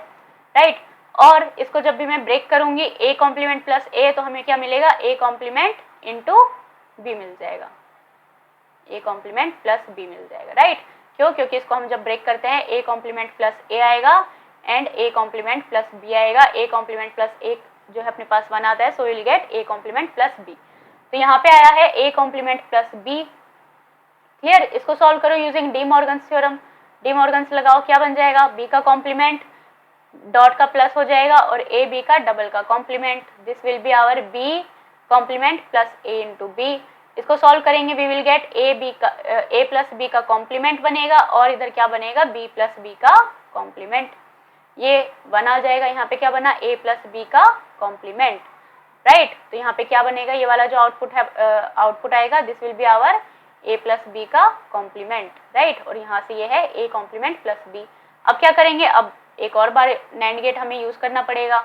राइट। और इसको जब भी मैं ब्रेक करूंगी ए कॉम्प्लीमेंट प्लस ए, तो हमें क्या मिलेगा, ए कॉम्प्लीमेंट इंटू बी मिल जाएगा, ए कॉम्प्लीमेंट प्लस बी मिल जाएगा, राइट। क्यों, क्योंकि इसको हम जब ब्रेक करते हैं ए कॉम्प्लीमेंट प्लस ए आएगा and A complement plus B आएगा, ए कॉम्प्लीमेंट प्लस ए जो है अपने पास 1 आता है, so will get A complement plus B. तो यहाँ पे आया है A complement plus B. Clear. इसको सॉल्व करो using De Morgan's theorem. De Morgan's लगाओ, क्या बन जाएगा, बी का कॉम्प्लीमेंट डॉट का प्लस हो जाएगा और ए बी का डबल का complement, this will be our B complement plus A into B. इसको सॉल्व करेंगे we will get A plus B का कॉम्प्लीमेंट बनेगा और इधर क्या बनेगा बी प्लस बी का कॉम्प्लीमेंट। ये 1 आ जाएगा, यहाँ पे क्या बना ए प्लस बी का कॉम्प्लीमेंट, राइट। तो यहाँ पे क्या बनेगा, ये वाला जो आउटपुट है आउटपुट आएगा this will be our A plus B का कॉम्प्लीमेंट, राइट। और यहाँ से ये है ए कॉम्प्लीमेंट प्लस बी। अब क्या करेंगे, अब एक और बार नैंड गेट हमें यूज करना पड़ेगा,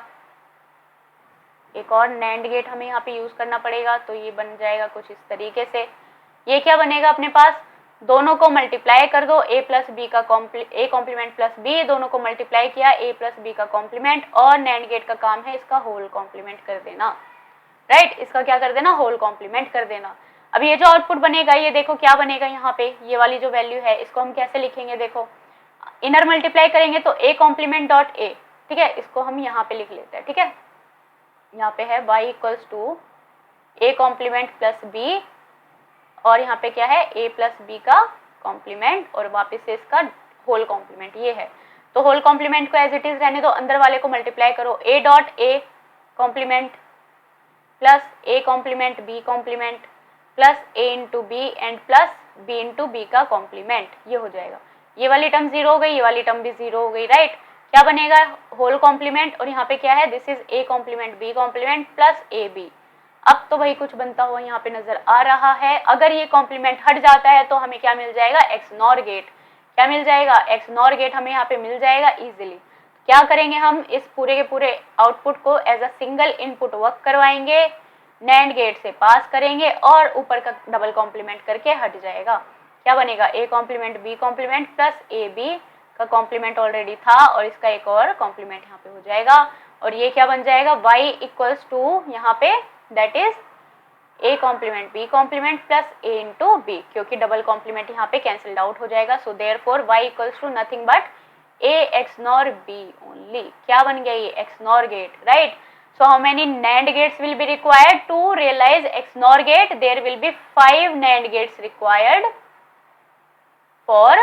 एक और नैंड गेट हमें यहाँ पे यूज करना पड़ेगा। तो ये बन जाएगा कुछ इस तरीके से। ये क्या बनेगा अपने पास, दोनों को मल्टीप्लाई कर दो, ए प्लस बी का ए कॉम्प्लीमेंट प्लस बी, दोनों को मल्टीप्लाई किया ए प्लस बी का कॉम्प्लीमेंट, और नैंड गेट का काम है इसका होल कॉम्प्लीमेंट कर देना, राइट। इसका क्या कर देना, होल कॉम्प्लीमेंट कर देना। अब ये जो आउटपुट बनेगा ये देखो क्या बनेगा, यहाँ पे ये वाली जो वैल्यू है इसको हम कैसे लिखेंगे, देखो इनर मल्टीप्लाई करेंगे तो ए कॉम्प्लीमेंट डॉट ए, ठीक है। इसको हम यहाँ पे लिख लेते हैं, ठीक है। यहाँ पे है y equals to A complement plus B, और यहाँ पे क्या है ए प्लस बी का कॉम्प्लीमेंट और वापस से इसका होल कॉम्प्लीमेंट, ये है। तो होल कॉम्प्लीमेंट को एज इट इज रहने दो, अंदर वाले को मल्टीप्लाई करो, A dot A complement plus A complement B complement plus A into B and plus B into B का कॉम्प्लीमेंट, ये हो जाएगा। ये वाली टर्म 0 हो गई, ये वाली टर्म भी 0 हो गई, राइट। क्या बनेगा, होल कॉम्प्लीमेंट, और यहाँ पे क्या है this is A complement B complement plus A B. अब तो भाई कुछ बनता हुआ यहाँ पे नजर आ रहा है। अगर ये कॉम्प्लीमेंट हट जाता है तो हमें क्या मिल जाएगा, एक्स नॉर गेट। क्या मिल जाएगा, एक्स नॉर गेट हमें यहाँ पे मिल जाएगा इजीली। क्या करेंगे, हम इस पूरे के पूरे आउटपुट को as a single input work करवाएंगे, नैंड गेट से पास करेंगे और ऊपर का डबल कॉम्प्लीमेंट करके हट जाएगा। क्या बनेगा, A complement B complement plus A B का कॉम्प्लीमेंट ऑलरेडी था और इसका एक और कॉम्प्लीमेंट यहाँ पे हो जाएगा। और ये क्या बन जाएगा, y इक्वल्स टू यहाँ पे that is A complement B complement plus A into B, क्योंकि डबल कॉम्प्लीमेंट यहाँ पे कैंसिल्ड आउट हो जाएगा। So therefore y equals to nothing but A XNOR B only. क्या बन गया, ये XNOR gate, right. So how many NAND gates will be required to realize XNOR gate? There will be 5 NAND gates required for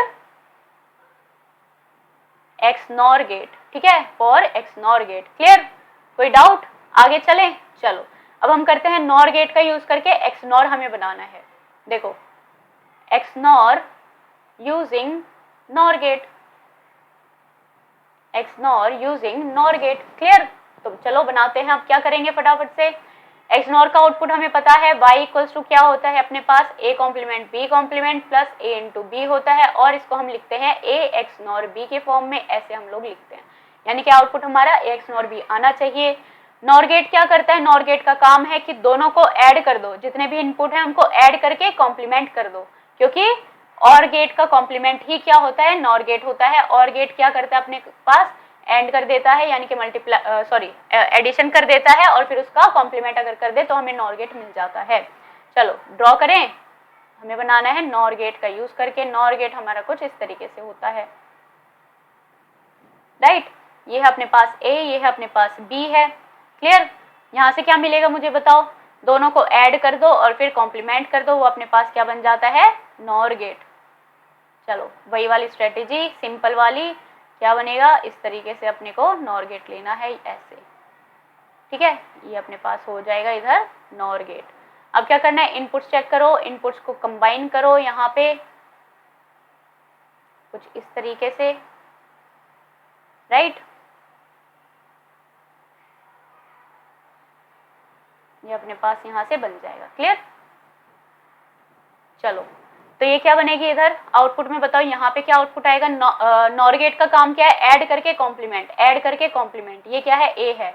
XNOR gate, ठीक है, for XNOR gate, clear? कोई doubt, आगे चलें, चलो अब हम करते हैं NOR गेट का यूज करके XNOR हमें बनाना है। देखो XNOR using NOR gate, XNOR using NOR gate, clear? तो चलो बनाते हैं। अब क्या करेंगे फटाफट से, XNOR का आउटपुट हमें पता है y इक्वल्स टू क्या होता है अपने पास, a complement b complement plus a into B होता है, और इसको हम लिखते हैं a XNOR b के फॉर्म में, ऐसे हम लोग लिखते हैं। यानी कि आउटपुट हमारा a XNOR b आना चाहिए। नॉर गेट क्या करता है, नॉर गेट का काम है कि दोनों को ऐड कर दो, जितने भी इनपुट है उनको ऐड करके कॉम्प्लीमेंट कर दो, क्योंकि और गेट का कॉम्प्लीमेंट ही क्या होता है, नॉर गेट होता है। और गेट क्या करता है अपने पास, एंड कर देता है, यानी कि मल्टीप्लाई एडिशन कर देता है, और फिर उसका कॉम्प्लीमेंट अगर कर दे तो हमें नॉर गेट मिल जाता है। चलो ड्रॉ करें, हमें बनाना है नॉर गेट का यूज करके। नॉर गेट हमारा कुछ इस तरीके से होता है, राइट। ये है अपने पास ए, ये है अपने पास बी है, क्लियर। यहाँ से क्या मिलेगा मुझे बताओ, दोनों को ऐड कर दो और फिर कॉम्प्लीमेंट कर दो, वो अपने पास क्या बन जाता है, नॉर गेट। चलो वही वाली स्ट्रेटेजी सिंपल वाली, क्या बनेगा, इस तरीके से अपने को नॉर गेट लेना है ऐसे, ठीक है। ये अपने पास हो जाएगा इधर नॉर गेट। अब क्या करना है, इनपुट्स चेक करो, इनपुट्स को कंबाइन करो यहाँ पे कुछ इस तरीके से, राइट। ये अपने पास यहाँ से बन जाएगा, क्लियर। चलो तो ये क्या बनेगी इधर आउटपुट में, बताओ यहाँ पे क्या आउटपुट आएगा। नॉर गेट का काम क्या है, ऐड करके कॉम्प्लीमेंट, ऐड करके कॉम्प्लीमेंट। ये क्या है, ए है,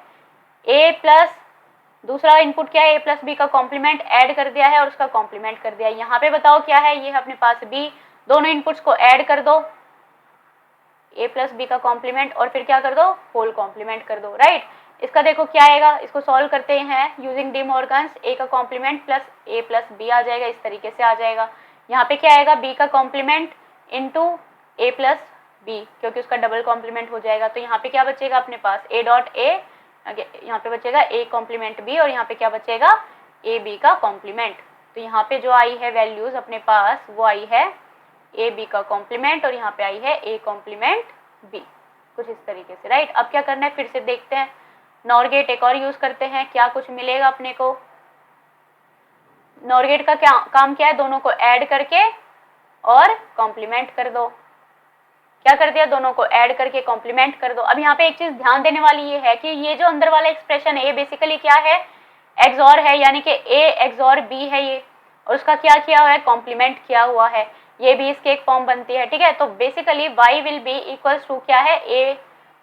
ए प्लस दूसरा इनपुट क्या है, ए प्लस बी का कॉम्प्लीमेंट ऐड कर दिया है और उसका कॉम्प्लीमेंट कर दिया। यहाँ पे बताओ क्या है, ये है अपने पास बी, दोनों इनपुट्स को ऐड कर दो, ए प्लस बी का कॉम्प्लीमेंट, और फिर क्या कर दो, होल कॉम्प्लीमेंट कर दो, राइट। इसका देखो क्या आएगा, इसको सॉल्व करते हैं यूजिंग डी मॉर्गन्स, ए का कॉम्प्लीमेंट प्लस ए प्लस बी आ जाएगा, इस तरीके से आ जाएगा। यहाँ पे क्या आएगा, बी का कॉम्प्लीमेंट इंटू ए प्लस बी, क्योंकि उसका डबल कॉम्प्लीमेंट हो जाएगा। तो यहाँ पे क्या बचेगा अपने पास, ए डॉट ए, यहाँ पे बचेगा ए कॉम्प्लीमेंट बी, और यहाँ पे क्या बचेगा, ए बी का कॉम्प्लीमेंट। तो यहाँ पे जो आई है वैल्यूज अपने पास, वो आई है ए बी का कॉम्प्लीमेंट, और यहाँ पे आई है ए कॉम्प्लीमेंट बी, कुछ इस तरीके से, राइट। अब क्या करना है, फिर से देखते हैं, नॉर गेट एक और यूज करते हैं, क्या कुछ मिलेगा अपने को। नॉर गेट का क्या काम क्या है, दोनों को ऐड करके और कॉम्प्लीमेंट कर दो। क्या कर दिया, दोनों को ऐड करके कॉम्प्लीमेंट कर दो। अब यहाँ पे एक चीज ध्यान देने वाली ये है कि ये जो अंदर वाला एक्सप्रेशन है ये बेसिकली क्या है, एक्सॉर है, यानी कि ए एक्सॉर बी है ये, और उसका क्या किया हुआ है, कॉम्प्लीमेंट किया हुआ है, ये भी इसकी एक फॉर्म बनती है, ठीक है। तो basically y will be equals to क्या है, a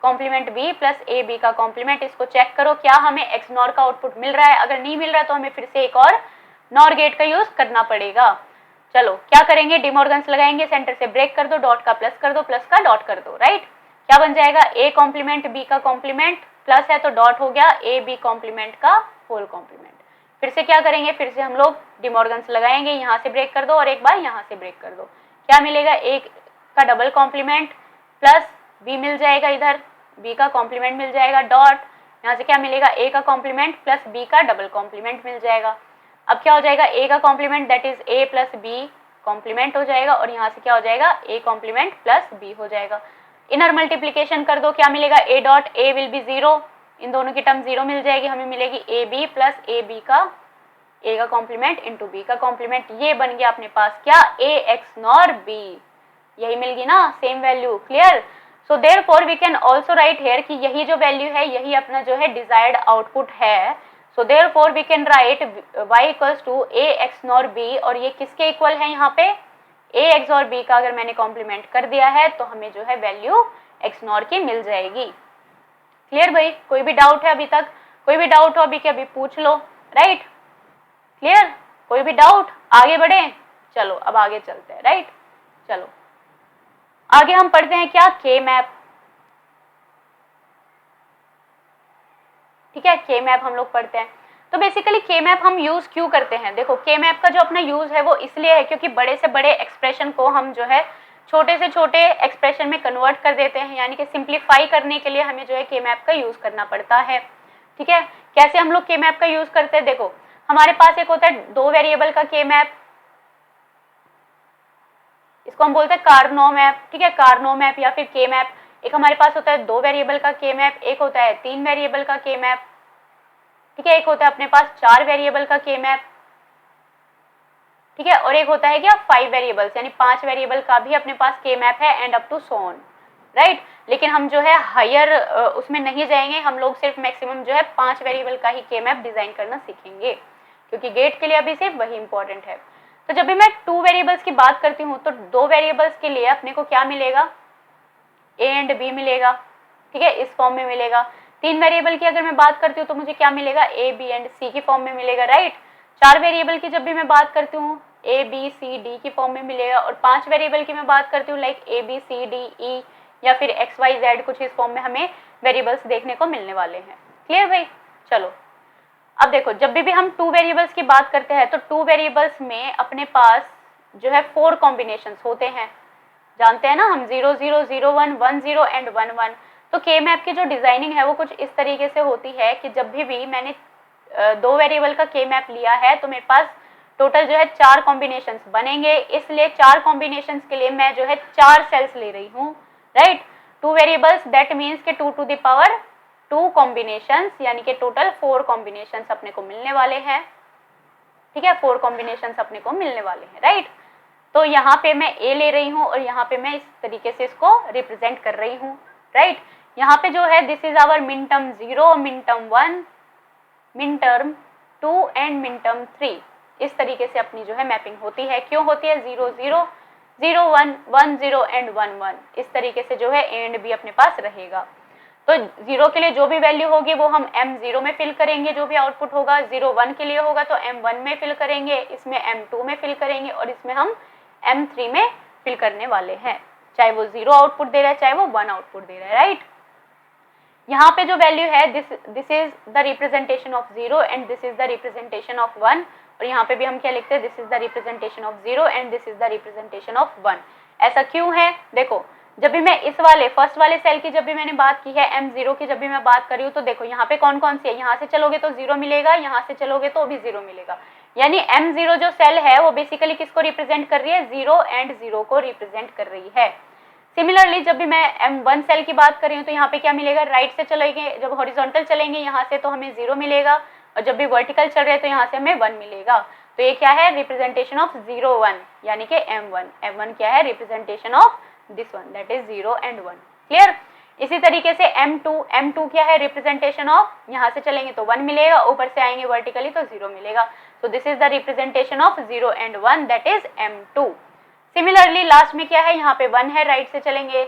complement b plus A B का कॉम्प्लीमेंट। इसको चेक करो क्या हमें एक्स नॉर का आउटपुट मिल रहा है, अगर नहीं मिल रहा है तो हमें फिर से एक और नॉर गेट का यूज करना पड़ेगा। चलो क्या करेंगे, डिमॉर्गन्स लगाएंगे, सेंटर से ब्रेक कर दो, डॉट का प्लस कर दो, प्लस का डॉट कर दो, राइट। क्या बन जाएगा, a कॉम्प्लीमेंट b का कॉम्प्लीमेंट, प्लस है तो डॉट हो गया a b कॉम्प्लीमेंट का होल कॉम्प्लीमेंट। फिर से क्या करेंगे, फिर से हम लोग डिमॉर्गन्स लगाएंगे, यहाँ से ब्रेक कर दो और एक बार यहाँ से ब्रेक कर दो। क्या मिलेगा, a का डबल कॉम्प्लीमेंट प्लस b मिल जाएगा, इधर b का कॉम्प्लीमेंट मिल जाएगा, डॉट, यहाँ से क्या मिलेगा, a का कॉम्प्लीमेंट प्लस b का डबल कॉम्प्लीमेंट मिल जाएगा। अब क्या हो जाएगा, a का कॉम्प्लीमेंट that is a plus b complement हो जाएगा, और यहाँ से क्या हो जाएगा, a कॉम्प्लीमेंट प्लस b हो जाएगा। इनर मल्टीप्लीकेशन कर दो, क्या मिलेगा, a dot a will be 0, इन दोनों की टर्म 0 मिल जाएगी, हमें मिलेगी A B plus A B का a का कॉम्प्लीमेंट इंटू b का कॉम्प्लीमेंट। ये बन गया अपने पास क्या, a एक्स नॉर b, यही मिल गई ना, same value, clear. So therefore we can also write here कि यही जो वैल्यू है यही अपना जो है डिजायर्ड आउटपुट है। So therefore we can write y equals to a XNOR b, और ये किसके इक्वल है, यहाँ पे a एक्स और b का अगर मैंने कॉम्प्लीमेंट कर दिया है तो हमें जो है वैल्यू एक्स नॉर की मिल जाएगी। क्लियर भाई, कोई भी डाउट है अभी तक, कोई भी डाउट हो अभी के अभी पूछ लो, राइट। क्लियर, कोई भी डाउट, आगे बढ़े, चलो अब आगे चलते हैं, राइट। चलो आगे हम पढ़ते हैं क्या, के मैप, ठीक है, के मैप हम लोग पढ़ते हैं। तो बेसिकली के मैप हम यूज क्यों करते हैं, देखो के मैप का जो अपना यूज है वो इसलिए है क्योंकि बड़े से बड़े एक्सप्रेशन को हम जो है छोटे से छोटे एक्सप्रेशन में कन्वर्ट कर देते हैं, यानी कि सिंप्लीफाई करने के लिए हमें जो है के मैप का यूज करना पड़ता है, ठीक है। कैसे हम लोग के मैप का यूज करते हैं, देखो हमारे पास एक होता है 2 वेरिएबल का के मैप, इसको हम बोलते हैं कार्नो मैप, ठीक है, कार्नो मैप या फिर के मैप। एक हमारे पास होता है 2 वेरिएबल का के मैप, एक होता है 3 वेरिएबल का के मैप, ठीक है, एक होता है अपने पास 4 वेरिएबल का के मैप, ठीक है, और एक होता है क्या 5 वेरिएबल्स, यानी 5 वेरिएबल का भी अपने पास के मैप है, and up to so on, right. लेकिन हम जो है हायर उसमें नहीं जाएंगे, हम लोग सिर्फ मैक्सिमम जो है 5 वेरिएबल का ही के मैप डिजाइन करना सीखेंगे, क्योंकि गेट के लिए अभी सिर्फ वही इंपॉर्टेंट है। तो जब भी मैं 2 वेरिएबल्स की बात करती हूँ तो 2 वेरिएबल्स के लिए अपने को क्या मिलेगा, a एंड b मिलेगा, ठीक है, इस फॉर्म में मिलेगा। 3 वेरिएबल की अगर मैं बात करती हूँ तो मुझे क्या मिलेगा, a b एंड c की फॉर्म में मिलेगा, राइट। 4 वेरिएबल की जब भी मैं बात करती हूँ a b c d की फॉर्म में मिलेगा, और 5 वेरिएबल की मैं बात करती हूँ like a b c d e या फिर x y z, कुछ इस फॉर्म में हमें वेरिएबल्स देखने को मिलने वाले हैं। क्लियर भाई, चलो अब देखो जब भी हम 2 वेरिएबल्स की बात करते हैं तो 2 वेरिएबल्स में अपने पास जो है 4 कॉम्बिनेशंस होते हैं, जानते हैं ना हम, 0 0 0 1 1 0 एंड 1 1। तो के मैप की जो डिजाइनिंग है वो कुछ इस तरीके से होती है कि जब भी मैंने 2 वेरिएबल का के मैप लिया है तो मेरे पास टोटल जो है 4 कॉम्बिनेशंस बनेंगे, इसलिए 4 कॉम्बिनेशंस के लिए मैं जो है 4 सेल्स ले रही हूँ, राइट। 2 वेरिएबल्स दैट मीन्स के 2 टू द पावर 2 कॉम्बिनेशंस, यानी कि टोटल 4 कॉम्बिनेशंस अपने को मिलने वाले हैं, ठीक है, 4 कॉम्बिनेशंस अपने को मिलने वाले हैं, राइट। तो यहाँ पे मैं a ले रही हूँ और यहाँ पे मैं इस तरीके से इसको रिप्रेजेंट कर रही हूँ, राइट। यहाँ पे जो है this is our min term 0, min term 1, min term 2 and min term 3, इस तरीके से अपनी जो है मैपिंग होती है। क्यों होती है, 0 0 0 1 1 0 एंड 1 1, इस तरीके से जो है a एंड b अपने पास रहेगा। तो 0 के लिए जो भी वैल्यू होगी वो हम m0 में फिल करेंगे, जो भी आउटपुट होगा। 0 1 के लिए होगा तो m1 में फिल करेंगे, इसमें m2 में फिल करेंगे, और इसमें हम m3 में फिल करने वाले हैं, चाहे वो 0 आउटपुट दे रहा है चाहे वो 1 आउटपुट दे रहा है, राइट। यहाँ पे जो वैल्यू है this is the representation of 0 and this is the representation of 1, और यहाँ पे भी हम क्या लिखते हैं, this is the representation of 0 and this is the representation of 1। ऐसा क्यों है, देखो जब भी मैं इस वाले फर्स्ट वाले सेल की जब भी मैंने बात की है, m0 की जब भी मैं बात कर रही हूँ, तो देखो यहाँ पे कौन कौन सी है, यहाँ से चलोगे तो 0 मिलेगा, यहाँ से चलोगे तो भी 0 मिलेगा, यानी m0 जो सेल है वो बेसिकली किसको रिप्रेजेंट कर रही है, 0 एंड 0 को रिप्रेजेंट कर रही है। सिमिलरली जब भी मैं M1 सेल की बात कर रही हूँ तो यहाँ पे क्या मिलेगा, राइट से चलेंगे, जब हॉरिजॉन्टल चलेंगे यहाँ से तो हमें 0 मिलेगा, और जब भी वर्टिकल चल रहे हैं तो यहाँ से हमें 1 मिलेगा। तो ये क्या है, रिप्रेजेंटेशन ऑफ 0 1, यानी कि M1 क्या है, representation of this one, that is 0 and 1। Clear. इसी तरीके से M2 क्या है, रिप्रेजेंटेशन ऑफ, यहाँ से चलेंगे तो 1 मिलेगा, ऊपर से आएंगे वर्टिकली तो 0 मिलेगा। सो this is the representation of 0 and 1, that is M2। Similarly last में क्या है, यहाँ पे 1 है, राइट से चलेंगे,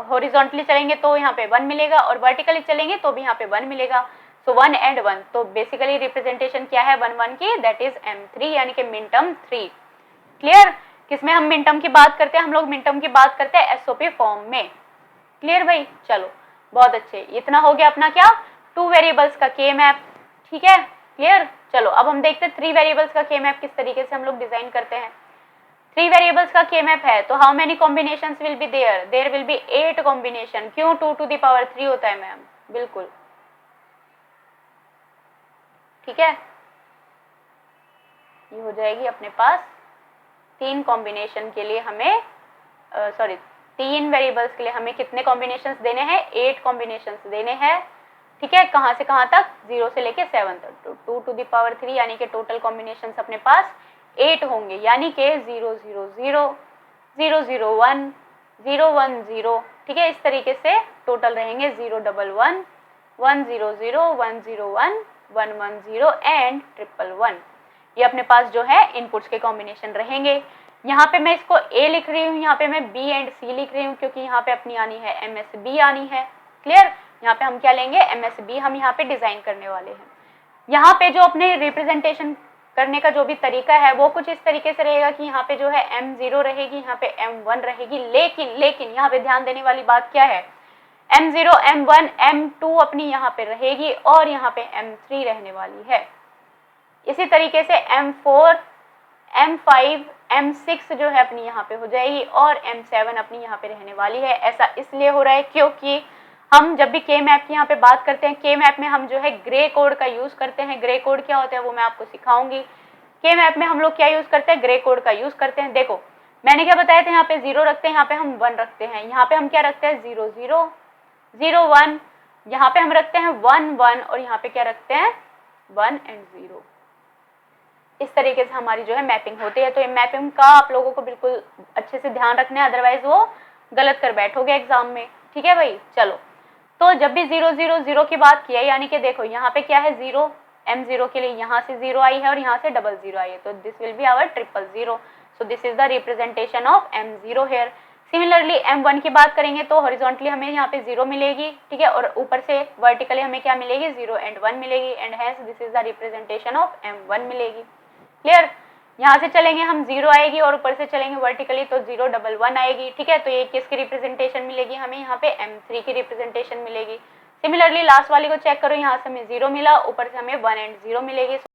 हॉरिजॉन्टली चलेंगे तो यहाँ पे 1 मिलेगा, और वर्टिकली चलेंगे तो भी यहाँ पे 1 मिलेगा। सो 1 and 1, तो बेसिकली रिप्रेजेंटेशन क्या है 1 1 की, दैट इज M3, यानी कि मिनटर्म 3। क्लियर। किसमें हम मिनटर्म की बात करते हैं, हम लोग मिनटर्म की बात करते हैं एसओपी फॉर्म में। क्लियर भाई, चलो बहुत अच्छे, इतना हो गया अपना क्या, 2 वेरिएबल्स का के मैप। ठीक है, क्लियर। चलो अब हम देखते हैं 3 वेरिएबल्स का के मैप किस तरीके से हम लोग डिजाइन करते हैं। 3 वेरिएबल्स का के मैप है तो how many combinations will be there, there will be 8 combination. क्यों, 2 to the power 3 होता है मैम, बिल्कुल ठीक है। ये हो जाएगी अपने पास 3 कॉम्बिनेशन के लिए हमें 3 वेरिएबल्स के लिए हमें कितने कॉम्बिनेशंस देने हैं, 8 कॉम्बिनेशंस देने हैं। ठीक है, कहाँ से कहाँ तक, 0 से लेके 7 तक, 2 to the power 3, यानी कि टोटल कॉम्बिनेशंस अपने पास 8 होंगे, यानी कि 0 0 0 0 0 1 0 1 0। ठीक है, इस तरीके से टोटल रहेंगे 0 1 1 1 0 0 1 0 1 1 1 0 एंड 1 1 1। ये अपने पास जो है इनपुट्स के कॉम्बिनेशन रहेंगे। यहाँ पे मैं इसको A लिख रही हूँ, यहाँ पे मैं B एंड C लिख रही हूँ, क्योंकि यहाँ पे अपनी आनी है MSB आनी है। क्लियर। यहाँ पे हम क्या लेंगे, MSB हम यहाँ पे डिजाइन करने वाले हैं। यहाँ पे जो अपने रिप्रेजेंटेशन करने का जो भी तरीका है वो कुछ इस तरीके से रहेगा कि यहाँ पे जो है M0 रहेगी, यहाँ पे M1 रहेगी, लेकिन यहाँ पे ध्यान देने वाली बात क्या है, M0 M1 M2 अपनी यहाँ पे रहेगी और यहाँ पे M3 रहने वाली है। इसी तरीके से M4 M5 M6 जो है अपनी यहाँ पे हो जाएगी और M7 अपनी यहाँ पे रहने वाली है। ऐसा इसलिए हो रहा है क्योंकि हम जब भी के मैप की यहाँ पे बात करते हैं, के मैप में हम जो है ग्रे कोड का यूज करते हैं। ग्रे कोड क्या होता है वो मैं आपको सिखाऊंगी। के मैप में हम लोग क्या यूज करते हैं, ग्रे कोड का यूज करते हैं। देखो मैंने क्या बताया था, यहाँ पे 0 रखते हैं, यहाँ पे हम 1 रखते हैं, यहाँ पे हम क्या रखते हैं 0 0 0 1, यहाँ पे हम रखते हैं 1 1 और यहाँ पे क्या रखते हैं 1 and 0। इस तरीके से हमारी जो है मैपिंग होती है। तो ये मैपिंग का आप लोगों को बिल्कुल अच्छे से ध्यान रखना है, अदरवाइज वो गलत कर बैठोगे एग्जाम में। ठीक है भाई, चलो तो जब भी 0 0 0 की बात की है, यानी कि देखो यहाँ पे क्या है 0, M0 के लिए यहाँ से 0 आई है और यहाँ से 00 आई है, तो this will be our 000। So this is the representation of M0 here. Similarly M1 की बात करेंगे तो हॉरिजॉन्टली हमें यहाँ पे 0 मिलेगी, ठीक है, और ऊपर से वर्टिकली हमें क्या मिलेगी 0 and 1 मिलेगी, and hence this is the representation of M1 मिलेगी। क्लियर। यहाँ से चलेंगे हम 0 आएगी और ऊपर से चलेंगे वर्टिकली तो 0 1 1 आएगी। ठीक है, तो ये किसकी रिप्रेजेंटेशन मिलेगी हमें, यहाँ पे M3 की रिप्रेजेंटेशन मिलेगी। सिमिलरली लास्ट वाली को चेक करो, यहाँ से हमें 0 मिला, ऊपर से हमें 1 and 0 मिलेगी।